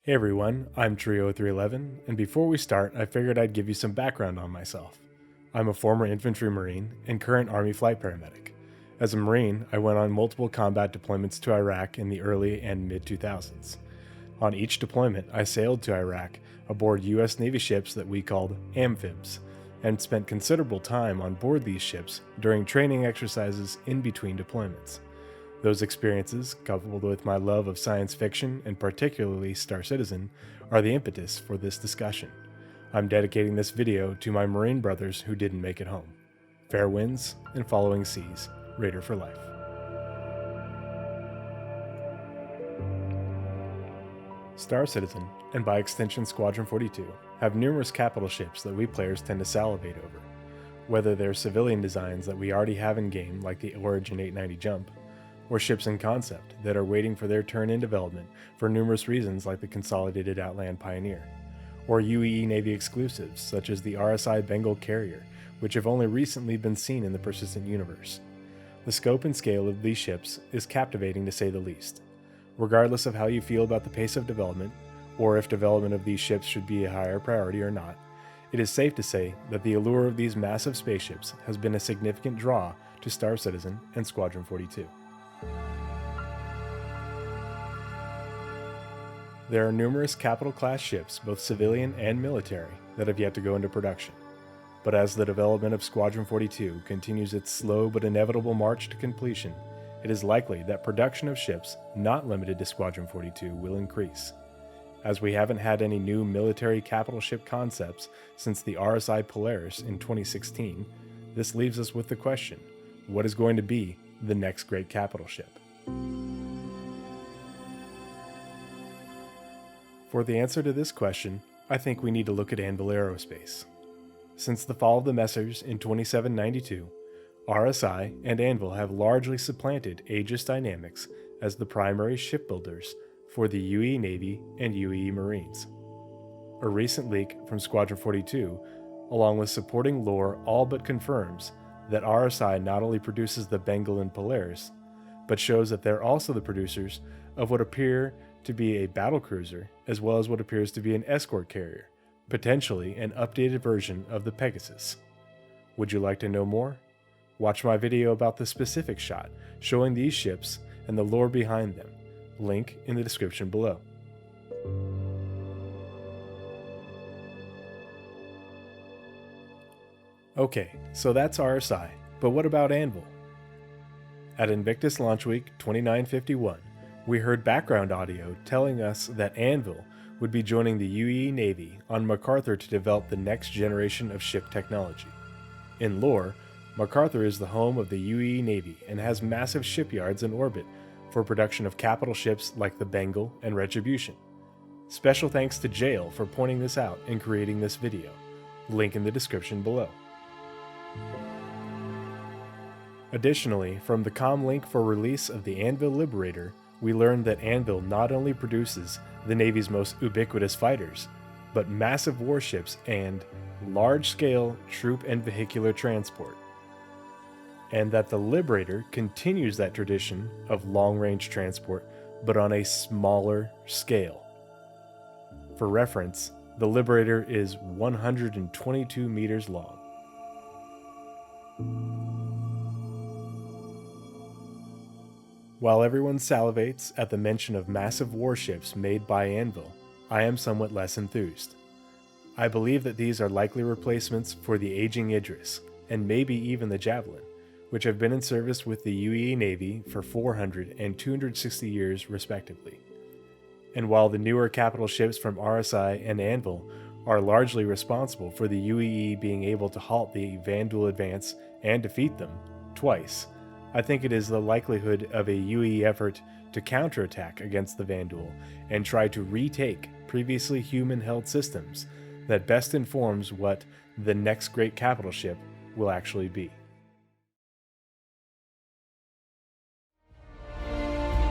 Hey everyone, I'm Trio311, and before we start, I figured I'd give you some background on myself. I'm a former infantry marine and current Army flight paramedic. As a marine, I went on multiple combat deployments to Iraq in the early and mid-2000s. On each deployment, I sailed to Iraq aboard US Navy ships that we called amphibs, and spent considerable time on board these ships during training exercises in between deployments. Those experiences, coupled with my love of science fiction and particularly Star Citizen, are the impetus for this discussion. I'm dedicating this video to my Marine brothers who didn't make it home. Fair winds and following seas, Raider for life. Star Citizen, and by extension Squadron 42, have numerous capital ships that we players tend to salivate over. Whether they're civilian designs that we already have in-game like the Origin 890 Jump, or ships in concept that are waiting for their turn in development for numerous reasons like the Consolidated Outland Pioneer, or UEE Navy exclusives such as the RSI Bengal Carrier, which have only recently been seen in the persistent universe. The scope and scale of these ships is captivating to say the least. Regardless of how you feel about the pace of development, or if development of these ships should be a higher priority or not, it is safe to say that the allure of these massive spaceships has been a significant draw to Star Citizen and Squadron 42. There are numerous capital-class ships, both civilian and military, that have yet to go into production. But as the development of Squadron 42 continues its slow but inevitable march to completion, it is likely that production of ships not limited to Squadron 42 will increase. As we haven't had any new military capital ship concepts since the RSI Polaris in 2016, this leaves us with the question, what is going to be the next great capital ship? For the answer to this question, I think we need to look at Anvil Aerospace. Since the fall of the Messers in 2792, RSI and Anvil have largely supplanted Aegis Dynamics as the primary shipbuilders for the UE Navy and UE Marines. A recent leak from Squadron 42, along with supporting lore, all but confirms that RSI not only produces the Bengal and Polaris, but shows that they're also the producers of what appear to be a battlecruiser, as well as what appears to be an escort carrier, potentially an updated version of the Pegasus. Would you like to know more? Watch my video about the specific shot showing these ships and the lore behind them. Link in the description below. Okay, so that's RSI, but what about Anvil? At Invictus Launch Week 2951, we heard background audio telling us that Anvil would be joining the UE Navy on MacArthur to develop the next generation of ship technology. In lore, MacArthur is the home of the UE Navy and has massive shipyards in orbit for production of capital ships like the Bengal and Retribution. Special thanks to Jail for pointing this out and creating this video. Link in the description below. Additionally, from the comm link for release of the Anvil Liberator, we learned that Anvil not only produces the Navy's most ubiquitous fighters, but massive warships and large-scale troop and vehicular transport. And that the Liberator continues that tradition of long-range transport, but on a smaller scale. For reference, the Liberator is 122 meters long. While everyone salivates at the mention of massive warships made by Anvil, I am somewhat less enthused. I believe that these are likely replacements for the aging Idris, and maybe even the Javelin, which have been in service with the UE Navy for 400 and 260 years respectively. And while the newer capital ships from RSI and Anvil are largely responsible for the UEE being able to halt the Vanduul advance and defeat them twice, I think it is the likelihood of a UE effort to counterattack against the Vanduul and try to retake previously human-held systems that best informs what the next great capital ship will actually be.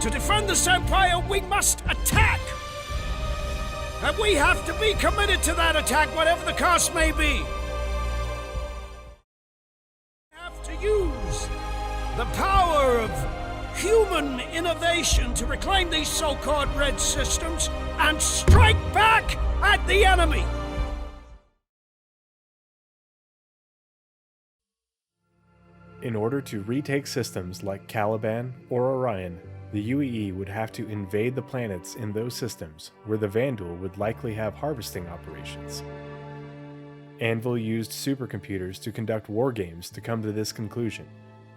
To defend the Empire, we must attack! And we have to be committed to that attack, whatever the cost may be. We have to use the power of human innovation to reclaim these so-called red systems and strike strike back at the enemy! In order to retake systems like Caliban or Orion, the UEE would have to invade the planets in those systems where the Vanduul would likely have harvesting operations. Anvil used supercomputers to conduct war games to come to this conclusion,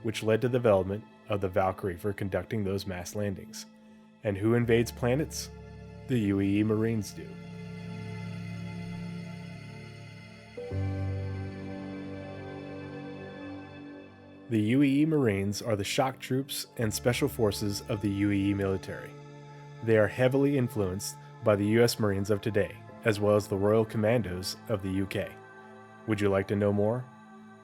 which led to the development of the Valkyrie for conducting those mass landings. And who invades planets? The UEE Marines do. The UEE Marines are the shock troops and special forces of the UEE military. They are heavily influenced by the US Marines of today, as well as the Royal Commandos of the UK. Would you like to know more?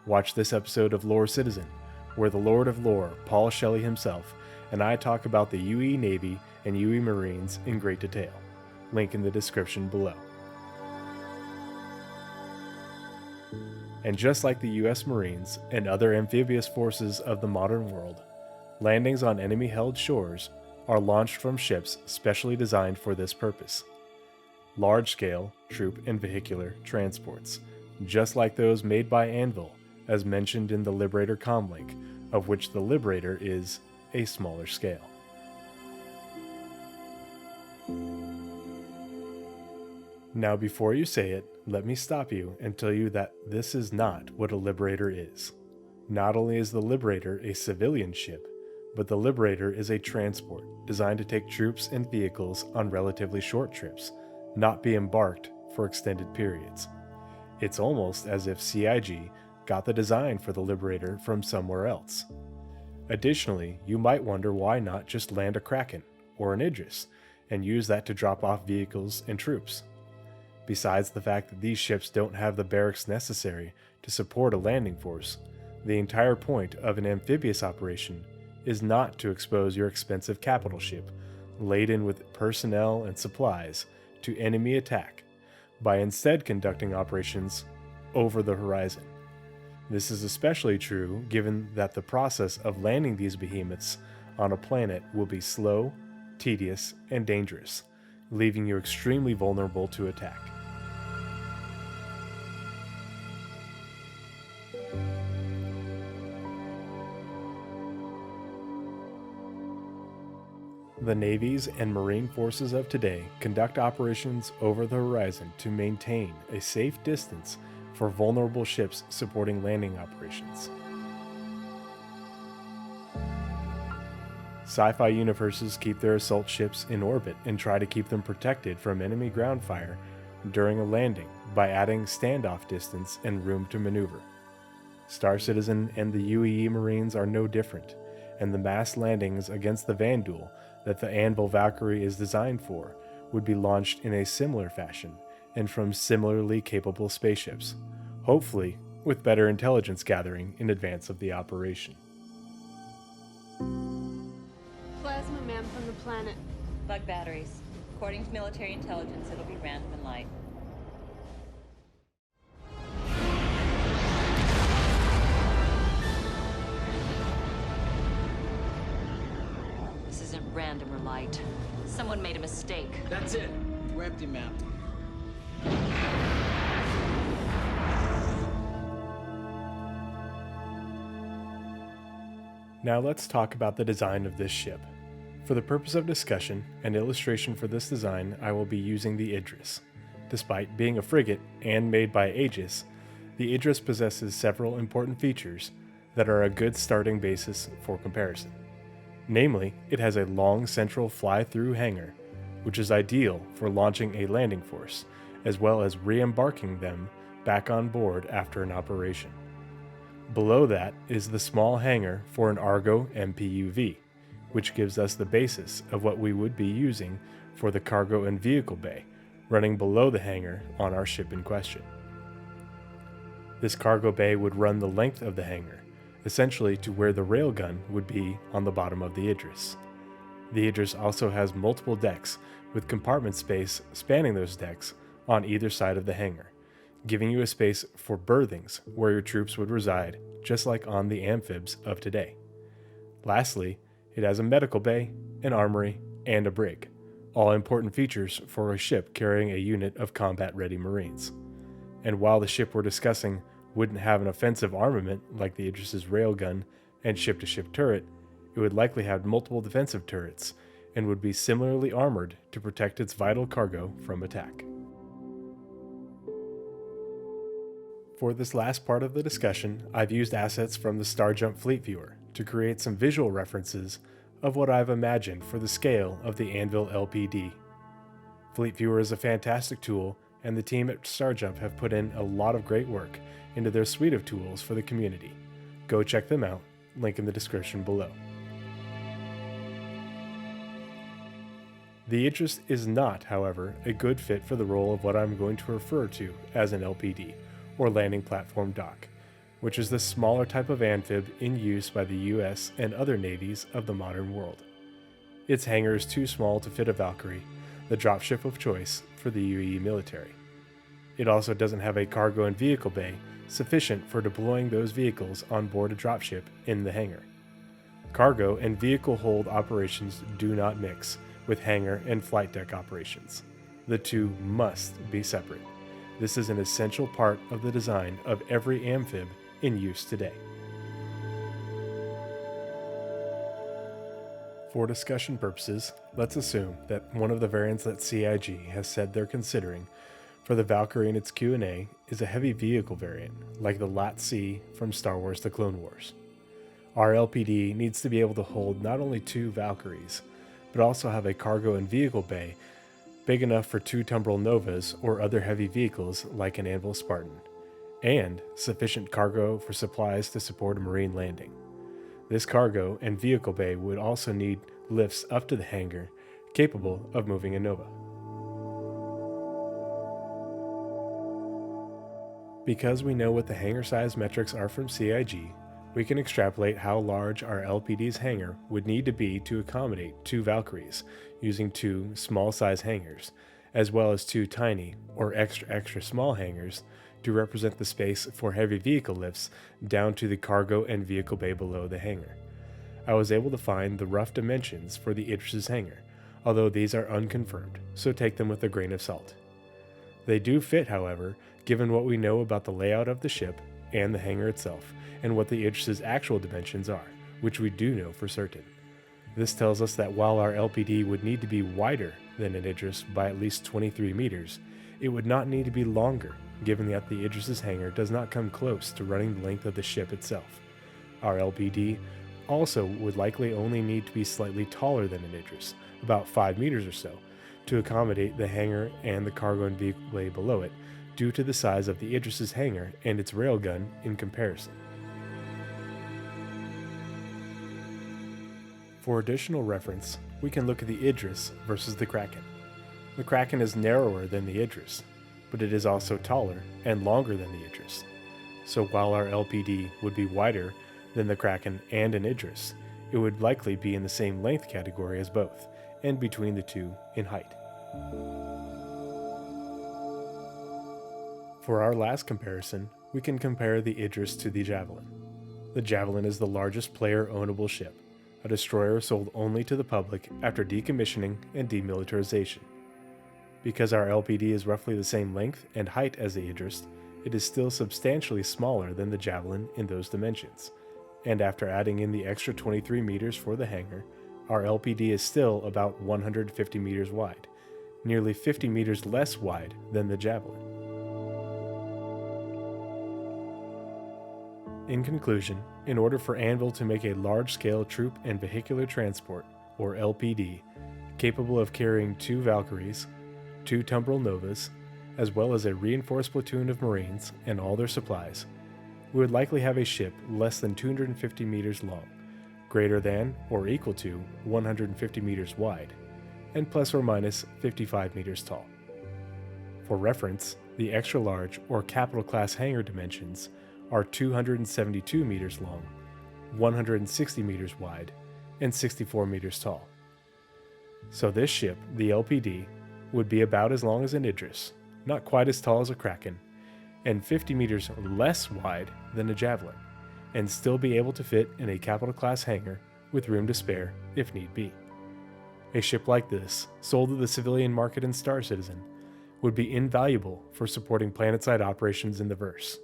Watch this episode of Lore Citizen, where the Lord of Lore, Paul Shelley himself, and I talk about the UEE Navy and UEE Marines in great detail. Link in the description below. And just like the US Marines and other amphibious forces of the modern world, landings on enemy-held shores are launched from ships specially designed for this purpose. Large-scale troop and vehicular transports, just like those made by Anvil, as mentioned in the Liberator comlink, of which the Liberator is a smaller scale. Now before you say it, let me stop you and tell you that this is not what a Liberator is. Not only is the Liberator a civilian ship, but the Liberator is a transport designed to take troops and vehicles on relatively short trips, not be embarked for extended periods. It's almost as if CIG got the design for the Liberator from somewhere else. Additionally, you might wonder why not just land a Kraken or an Idris and use that to drop off vehicles and troops. Besides the fact that these ships don't have the barracks necessary to support a landing force, the entire point of an amphibious operation is not to expose your expensive capital ship, laden with personnel and supplies, to enemy attack, by instead conducting operations over the horizon. This is especially true given that the process of landing these behemoths on a planet will be slow, tedious, and dangerous, leaving you extremely vulnerable to attack. The navies and marine forces of today conduct operations over the horizon to maintain a safe distance for vulnerable ships supporting landing operations. Sci-fi universes keep their assault ships in orbit and try to keep them protected from enemy ground fire during a landing by adding standoff distance and room to maneuver. Star Citizen and the UEE Marines are no different, and the mass landings against the Vanduul that the Anvil Valkyrie is designed for would be launched in a similar fashion and from similarly capable spaceships, hopefully with better intelligence gathering in advance of the operation. Plasma, ma'am, from the planet. Bug batteries. According to military intelligence, it'll be random and light. This isn't random or light. Someone made a mistake. That's it. We're empty, ma'am. Now let's talk about the design of this ship. For the purpose of discussion and illustration for this design, I will be using the Idris. Despite being a frigate and made by Aegis, the Idris possesses several important features that are a good starting basis for comparison. Namely, it has a long central fly-through hangar, which is ideal for launching a landing force, as well as re-embarking them back on board after an operation. Below that is the small hangar for an Argo MPUV, which gives us the basis of what we would be using for the cargo and vehicle bay, running below the hangar on our ship in question. This cargo bay would run the length of the hangar, essentially to where the railgun would be on the bottom of the Idris. The Idris also has multiple decks, with compartment space spanning those decks on either side of the hangar, giving you a space for berthings where your troops would reside, just like on the amphibs of today. Lastly, it has a medical bay, an armory, and a brig, all important features for a ship carrying a unit of combat-ready Marines. And while the ship we're discussing wouldn't have an offensive armament like the Idris's railgun and ship-to-ship turret, it would likely have multiple defensive turrets and would be similarly armored to protect its vital cargo from attack. For this last part of the discussion, I've used assets from the Starjump Fleet Viewer to create some visual references of what I've imagined for the scale of the Anvil LPD. Fleet Viewer is a fantastic tool, and the team at Starjump have put in a lot of great work into their suite of tools for the community. Go check them out, link in the description below. The Idris is not, however, a good fit for the role of what I'm going to refer to as an LPD, or Landing Platform Dock, which is the smaller type of amphib in use by the US and other navies of the modern world. Its hangar is too small to fit a Valkyrie, the dropship of choice for the UAE military. It also doesn't have a cargo and vehicle bay sufficient for deploying those vehicles on board a dropship in the hangar. Cargo and vehicle hold operations do not mix with hangar and flight deck operations. The two must be separate. This is an essential part of the design of every amphib in use today. For discussion purposes, let's assume that one of the variants that CIG has said they're considering for the Valkyrie in its Q&A is a heavy vehicle variant, like the LAT-C from Star Wars The Clone Wars. Our LPD needs to be able to hold not only 2 Valkyries, but also have a cargo and vehicle bay big enough for 2 Tumbril Novas or other heavy vehicles like an Anvil Spartan, and sufficient cargo for supplies to support a Marine landing. This cargo and vehicle bay would also need lifts up to the hangar capable of moving a Nova. Because we know what the hangar size metrics are from CIG, we can extrapolate how large our LPD's hangar would need to be to accommodate 2 Valkyries using 2 small size hangars, as well as 2 tiny or extra small hangars to represent the space for heavy vehicle lifts down to the cargo and vehicle bay below the hangar. I was able to find the rough dimensions for the Idris's hangar, although these are unconfirmed, so take them with a grain of salt. They do fit, however, given what we know about the layout of the ship and the hangar itself, and what the Idris's actual dimensions are, which we do know for certain. This tells us that while our LPD would need to be wider than an Idris by at least 23 meters, it would not need to be longer, given that the Idris's hangar does not come close to running the length of the ship itself. Our LPD also would likely only need to be slightly taller than an Idris, about 5 meters or so, to accommodate the hangar and the cargo and vehicle bay below it, due to the size of the Idris's hangar and its railgun in comparison. For additional reference, we can look at the Idris versus the Kraken. The Kraken is narrower than the Idris, but it is also taller and longer than the Idris. So while our LPD would be wider than the Kraken and an Idris, it would likely be in the same length category as both, and between the two in height. For our last comparison, we can compare the Idris to the Javelin. The Javelin is the largest player-ownable ship, a destroyer sold only to the public after decommissioning and demilitarization. Because our LPD is roughly the same length and height as the Idris, it is still substantially smaller than the Javelin in those dimensions, and after adding in the extra 23 meters for the hangar, our LPD is still about 150 meters wide, nearly 50 meters less wide than the Javelin. In conclusion, in order for Anvil to make a large-scale troop and vehicular transport, or LPD, capable of carrying 2 Valkyries, 2 Tumbril Novas, as well as a reinforced platoon of Marines and all their supplies, we would likely have a ship less than 250 meters long, greater than or equal to 150 meters wide, and plus or minus 55 meters tall. For reference, the extra-large or capital class hangar dimensions are 272 meters long, 160 meters wide, and 64 meters tall. So this ship, the LPD, would be about as long as an Idris, not quite as tall as a Kraken, and 50 meters less wide than a Javelin, and still be able to fit in a capital class hangar with room to spare if need be. A ship like this, sold to the civilian market in Star Citizen, would be invaluable for supporting planetside operations in the verse.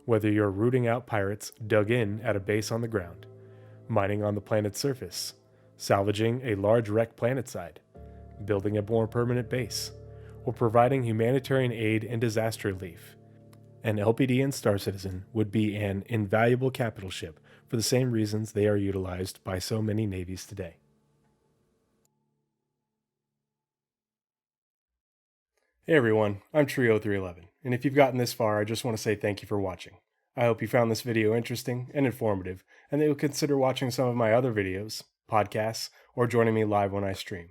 Whether you're rooting out pirates dug in at a base on the ground, mining on the planet's surface, salvaging a large wrecked planetside, building a more permanent base, or providing humanitarian aid and disaster relief, an LPD in Star Citizen would be an invaluable capital ship for the same reasons they are utilized by so many navies today. Hey everyone, I'm Trio311, and if you've gotten this far, I just want to say thank you for watching. I hope you found this video interesting and informative, and that you'll consider watching some of my other videos, podcasts, or joining me live when I stream.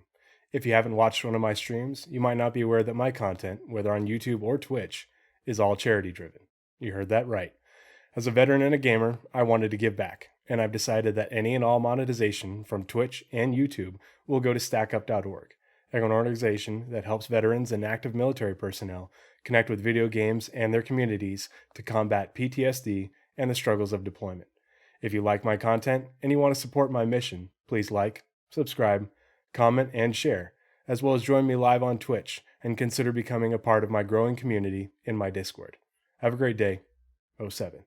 If you haven't watched one of my streams, you might not be aware that my content, whether on YouTube or Twitch, is all charity driven. You heard that right. As a veteran and a gamer, I wanted to give back, and I've decided that any and all monetization from Twitch and YouTube will go to StackUp.org, an organization that helps veterans and active military personnel connect with video games and their communities to combat PTSD and the struggles of deployment. If you like my content and you want to support my mission, please like, subscribe, comment, and share, as well as join me live on Twitch and consider becoming a part of my growing community in my Discord. Have a great day. 07.